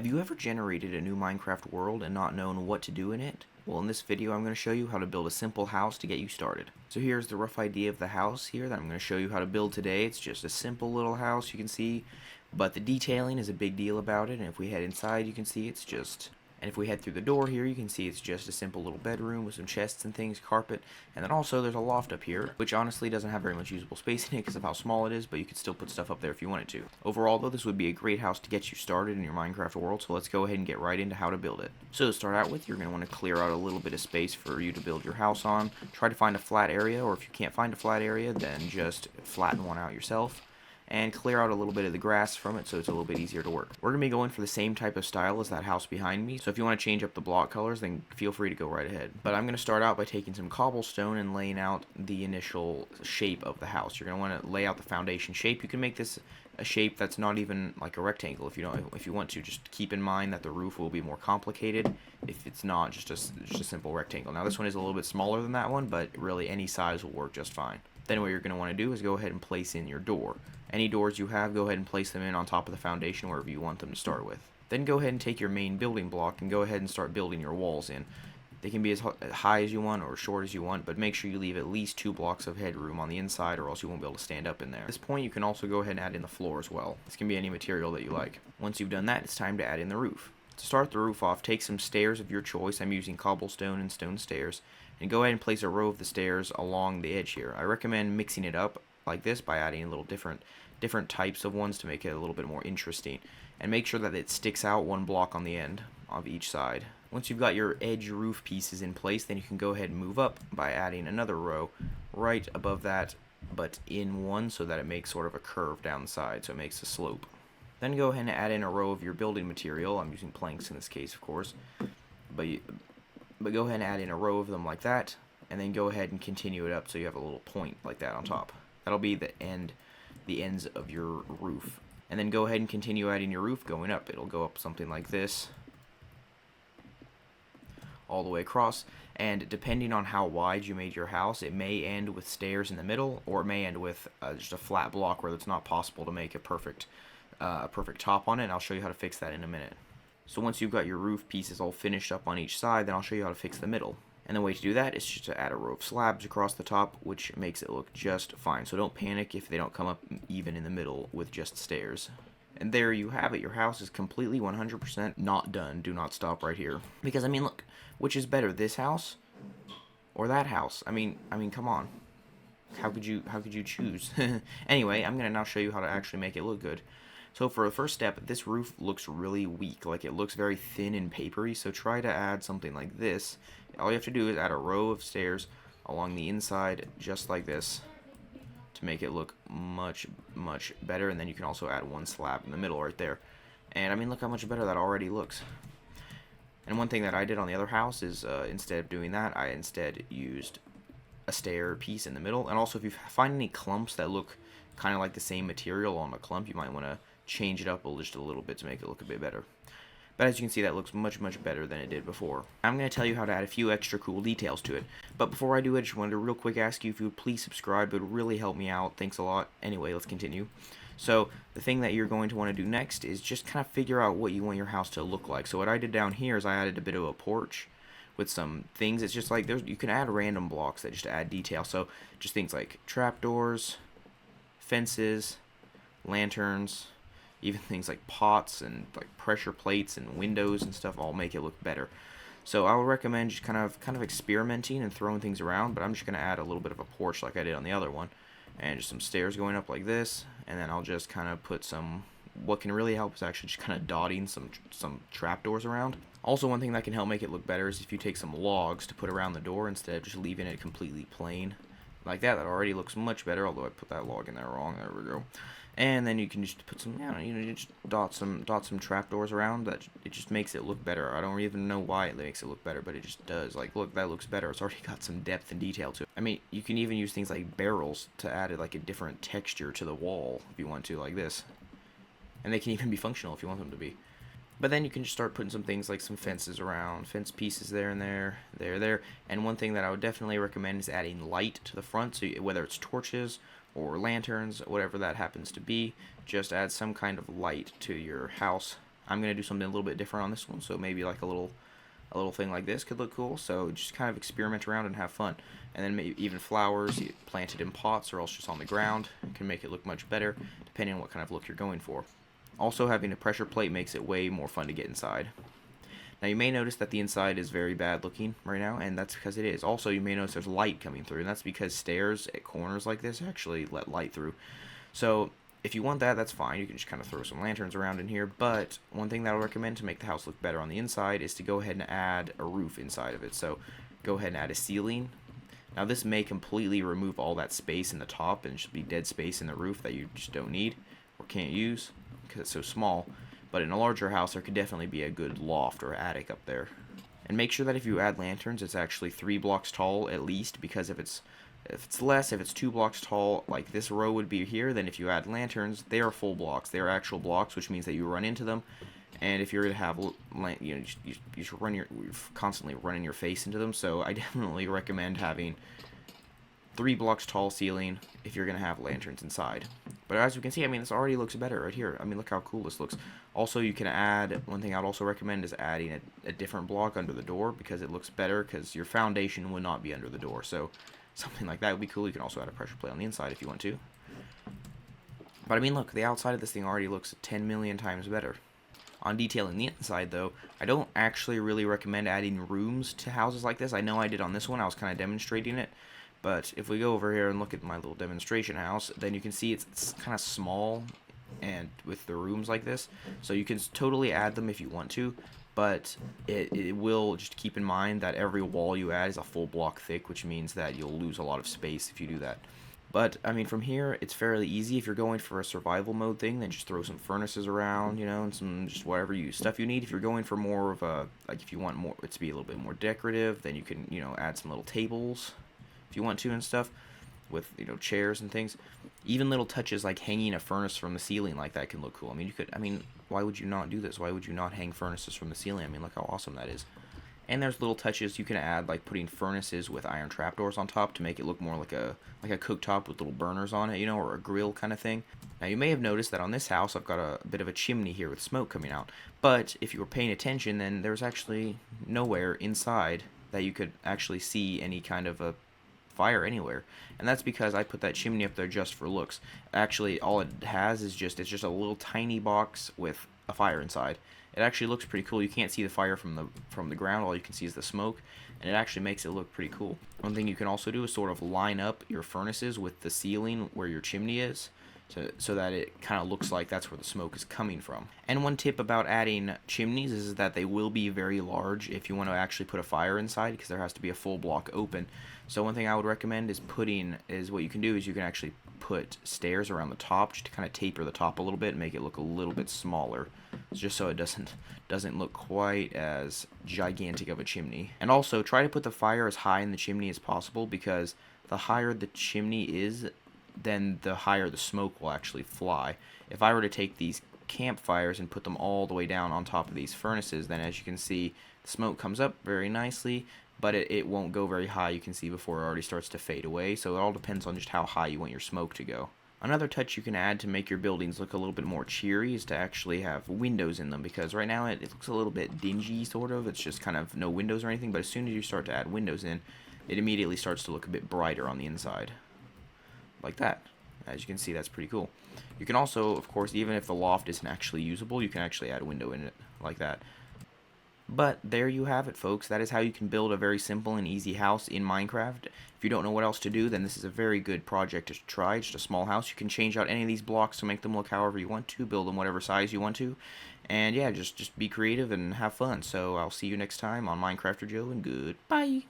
Have you ever generated a new Minecraft world and not known what to do in it? Well, in this video I'm going to show you how to build a simple house to get you started. So here's the rough idea of the house here that I'm going to show you how to build today. It's just a simple little house, you can see, but the detailing is a big deal about it, and if we head inside you can see it's just... And if we head through the door here, you can see it's just a simple little bedroom with some chests and things, carpet, and then also there's a loft up here, which honestly doesn't have very much usable space in it because of how small it is, but you could still put stuff up there if you wanted to. Overall, though, this would be a great house to get you started in your Minecraft world, so let's go ahead and get right into how to build it. So to start out with, you're going to want to clear out a little bit of space for you to build your house on. Try to find a flat area, or if you can't find a flat area, then just flatten one out yourself. And clear out a little bit of the grass from it so it's a little bit easier to work. We're going to be going for the same type of style as that house behind me, so if you want to change up the block colors, then feel free to go right ahead. But I'm going to start out by taking some cobblestone and laying out the initial shape of the house. You're going to want to lay out the foundation shape. You can make this a shape that's not even like a rectangle if you want to. Just keep in mind that the roof will be more complicated if it's not just a simple rectangle. Now this one is a little bit smaller than that one, but really any size will work just fine. Then what you're going to want to do is go ahead and place in your door. Any doors you have, go ahead and place them in on top of the foundation wherever you want them to start with. Then go ahead and take your main building block and go ahead and start building your walls in. They can be as high as you want or as short as you want, but make sure you leave at least 2 blocks of headroom on the inside or else you won't be able to stand up in there. At this point, you can also go ahead and add in the floor as well. This can be any material that you like. Once you've done that, it's time to add in the roof. To start the roof off, take some stairs of your choice. I'm using cobblestone and stone stairs. And go ahead and place a row of the stairs along the edge here. I recommend mixing it up like this by adding a little different types of ones to make it a little bit more interesting. And make sure that it sticks out 1 block on the end of each side. Once you've got your edge roof pieces in place, then you can go ahead and move up by adding another row right above that, but in one so that it makes sort of a curve down the side, so it makes a slope. Then go ahead and add in a row of your building material. I'm using planks in this case, of course. But go ahead and add in a row of them like that, and then go ahead and continue it up so you have a little point like that on top. That'll be the ends of your roof. And then go ahead and continue adding your roof going up. It'll go up something like this all the way across, and depending on how wide you made your house, it may end with stairs in the middle, or it may end with just a flat block where it's not possible to make a perfect top on it, and I'll show you how to fix that in a minute. So once you've got your roof pieces all finished up on each side, then I'll show you how to fix the middle. And the way to do that is just to add a row of slabs across the top, which makes it look just fine. So don't panic if they don't come up even in the middle with just stairs. And there you have it. Your house is completely 100% not done. Do not stop right here. Because, I mean, look, which is better, this house or that house? I mean, come on. How could you choose? Anyway, I'm going to now show you how to actually make it look good. So for the first step, this roof looks really weak, like it looks very thin and papery, so try to add something like this. All you have to do is add a row of stairs along the inside, just like this, to make it look much, much better, and then you can also add 1 slab in the middle right there. And I mean, look how much better that already looks. And one thing that I did on the other house is, instead of doing that, I instead used a stair piece in the middle. And also, if you find any clumps that look kind of like the same material on a clump, you might want to change it up just a little bit to make it look a bit better. But as you can see, that looks much, much better than it did before. I'm going to tell you how to add a few extra cool details to it. But before I do it, I just wanted to real quick ask you if you would please subscribe. It would really help me out. Thanks a lot. Anyway, let's continue. So the thing that you're going to want to do next is just kind of figure out what you want your house to look like. So what I did down here is I added a bit of a porch with some things. It's just like you can add random blocks that just add detail. So just things like trapdoors, fences, lanterns, even things like pots and like pressure plates and windows and stuff all make it look better. So I would recommend just kind of experimenting and throwing things around, but I'm just going to add a little bit of a porch like I did on the other one, and just some stairs going up like this, and then I'll just kind of put some, what can really help is actually just kind of dotting some trapdoors around. Also, one thing that can help make it look better is if you take some logs to put around the door instead of just leaving it completely plain like that. That already looks much better, although I put that log in there wrong. There we go. And then you can just put some, just dot some trapdoors around. That it just makes it look better. I don't even know why it makes it look better, but it just does. Like, look, that looks better. It's already got some depth and detail to it. I mean, you can even use things like barrels to add like a different texture to the wall if you want to, like this. And they can even be functional if you want them to be. But then you can just start putting some things like some fences around, fence pieces there and there. And one thing that I would definitely recommend is adding light to the front. So whether it's torches or lanterns, whatever that happens to be, just add some kind of light to your house I'm going to do something a little bit different on this one, so maybe like a little thing like this could look cool. So just kind of experiment around and have fun. And then maybe even flowers planted in pots or else just on the ground can make it look much better depending on what kind of look you're going for. Also, having a pressure plate makes it way more fun to get inside. Now you may notice that the inside is very bad looking right now, and that's because it is. Also, you may notice there's light coming through, and that's because stairs at corners like this actually let light through. So if you want that, that's fine. You can just kind of throw some lanterns around in here. But one thing that I recommend to make the house look better on the inside is to go ahead and add a roof inside of it. So go ahead and add a ceiling. Now this may completely remove all that space in the top and just be dead space in the roof that you just don't need or can't use because it's so small. But in a larger house, there could definitely be a good loft or attic up there. And make sure that if you add lanterns, it's actually 3 blocks tall at least, because if it's less, if it's 2 blocks tall, like this row would be here, then if you add lanterns, they are full blocks. They are actual blocks, which means that you run into them. And if you're to have, you should you're constantly running your face into them. So I definitely recommend having 3 blocks tall ceiling if you're going to have lanterns inside. But as you can see, I mean, this already looks better right here. I mean, look how cool this looks. Also, you can add, one thing I'd also recommend is adding a different block under the door because it looks better because your foundation would not be under the door. So something like that would be cool. You can also add a pressure plate on the inside if you want to. But I mean, look, the outside of this thing already looks 10 million times better. On detailing the inside, though, I don't actually really recommend adding rooms to houses like this. I know I did on this one. I was kind of demonstrating it. But if we go over here and look at my little demonstration house, then you can see it's kind of small and with the rooms like this. So you can totally add them if you want to. But it will just keep in mind that every wall you add is a full block thick, which means that you'll lose a lot of space if you do that. But, I mean, from here, it's fairly easy. If you're going for a survival mode thing, then just throw some furnaces around, you know, and some just whatever stuff you need. If you're going for more of a, like, if you want more it to be a little bit more decorative, then you can, you know, add some little tables if you want to and stuff with, you know, chairs and things. Even little touches like hanging a furnace from the ceiling like that can look cool. I mean, why would you not do this? Why would you not hang furnaces from the ceiling? I mean, look how awesome that is. And there's little touches you can add, like putting furnaces with iron trapdoors on top to make it look more like a cooktop with little burners on it, you know, or a grill kind of thing. Now, you may have noticed that on this house, I've got a bit of a chimney here with smoke coming out. But if you were paying attention, then there's actually nowhere inside that you could actually see any kind of a fire anywhere. And that's because I put that chimney up there just for looks. Actually, all it has is it's just a little tiny box with a fire inside. It actually looks pretty cool. You can't see the fire from the ground. All you can see is the smoke, and it actually makes it look pretty cool. One thing you can also do is sort of line up your furnaces with the ceiling where your chimney is, so that it kind of looks like that's where the smoke is coming from. And one tip about adding chimneys is that they will be very large if you want to actually put a fire inside, because there has to be a full block open. So one thing I would recommend is what you can do is you can actually put stairs around the top just to kind of taper the top a little bit and make it look a little bit smaller, just so it doesn't look quite as gigantic of a chimney. And also try to put the fire as high in the chimney as possible, because the higher the chimney is, then the higher the smoke will actually fly. If I were to take these campfires and put them all the way down on top of these furnaces, then as you can see, the smoke comes up very nicely, but it won't go very high. You can see before it already starts to fade away, so it all depends on just how high you want your smoke to go. Another touch you can add to make your buildings look a little bit more cheery is to actually have windows in them, because right now it looks a little bit dingy, sort of. It's just kind of no windows or anything, but as soon as you start to add windows in, it immediately starts to look a bit brighter on the inside. Like that. As you can see, that's pretty cool. You can also, of course, even if the loft isn't actually usable, you can actually add a window in it like that. But there you have it, folks. That is how you can build a very simple and easy house in Minecraft. If you don't know what else to do, then this is a very good project to try. Just a small house. You can change out any of these blocks to make them look however you want to, build them whatever size you want to. And yeah, just be creative and have fun. So I'll see you next time on Minecrafter Joe, and goodbye.